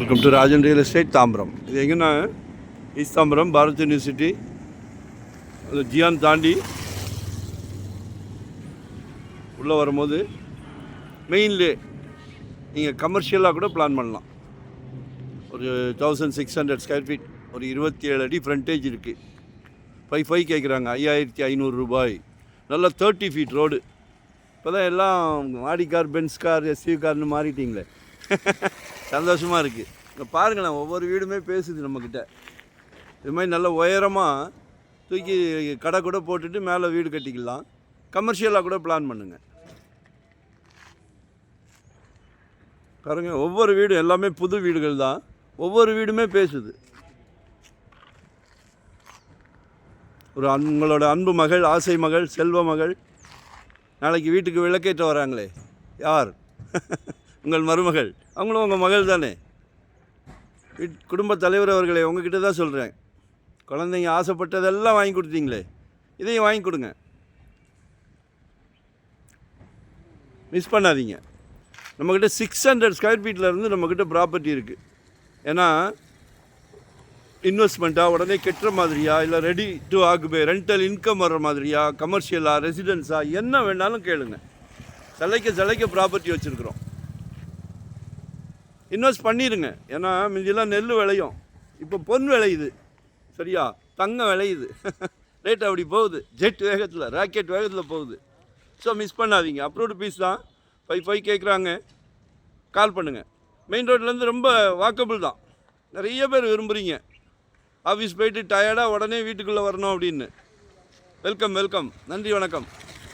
Welcome to Rajan real estate Tambaram. இது எங்கன்னா east Tambaram Bharat university அது ஜியான் தாண்டி உள்ளே வரும்போது மெயின்லே நீங்கள் கமர்ஷியலாக கூட பிளான் பண்ணலாம். ஒரு 1600 ஸ்கொயர் ஃபீட், ஒரு 27 அடி ஃப்ரண்டேஜ் இருக்குது. 5 கேட்குறாங்க, 5500 ரூபாய். நல்லா 30 ஃபீட் ரோடு. இப்போ தான் எல்லாம் மாடி கார், பென்ஸ் கார், எஸ்யூ கார்னு மாறிட்டிங்களே. சந்தோஷமாக இருக்குது. இப்போ பாருங்களேன், ஒவ்வொரு வீடுமே பேசுது நம்மக்கிட்ட. இது மாதிரி நல்ல உயரமாக தூக்கி கடை கூட போட்டுட்டு மேலே வீடு கட்டிக்கலாம். கமர்ஷியலாக கூட பிளான் பண்ணுங்கள். பாருங்க, ஒவ்வொரு வீடும் எல்லாமே புது வீடுகள் தான். ஒவ்வொரு வீடுமே பேசுது. ஒரு உங்களோட அன்பு மகள், ஆசை மகள், செல்வ மகள் நாளைக்கு வீட்டுக்கு விளக்கேற்ற வராங்களே, யார்? உங்கள் மருமகள். அவங்களும் உங்கள் மகள் தானே. குடும்ப தலைவர் அவர்களே, உங்ககிட்ட தான் சொல்கிறேன். குழந்தைங்க ஆசைப்பட்டதெல்லாம் வாங்கி கொடுத்தீங்களே, இதையும் வாங்கி கொடுங்க. மிஸ் பண்ணாதீங்க. நம்மக்கிட்ட 600 ஸ்கொயர் ஃபீட்லேருந்து நம்மக்கிட்ட ப்ராப்பர்ட்டி இருக்குது. ஏன்னா இன்வெஸ்ட்மெண்ட்டாக உடனே கெட்டுற மாதிரியா, இல்லை ready to occupy rental income வர்ற மாதிரியா, கமர்ஷியலாக, ரெசிடென்ஸாக, என்ன வேணாலும் கேளுங்க. சிலைக்க ப்ராப்பர்ட்டி வச்சுருக்குறோம். இன்வெஸ்ட் பண்ணிடுங்க. ஏன்னா முந்தியெல்லாம் நெல் விளையும், இப்போ பொன் விளையுது, சரியா, தங்கம் விளையுது. ரேட் அப்படி போகுது, ஜெட் வேகத்தில், ராக்கெட் வேகத்தில் போகுது. ஸோ மிஸ் பண்ணாதீங்க. அப்ரூவ்டு பீஸ் தான். 5 கேட்குறாங்க, கால் பண்ணுங்கள். மெயின் ரோட்லேருந்து ரொம்ப வாக்கபிள் தான். நிறைய பேர் விரும்புகிறீங்க ஆஃபீஸ் போயிட்டு டயர்டாக உடனே வீட்டுக்குள்ளே வரணும் அப்படின்னு. வெல்கம். நன்றி, வணக்கம்.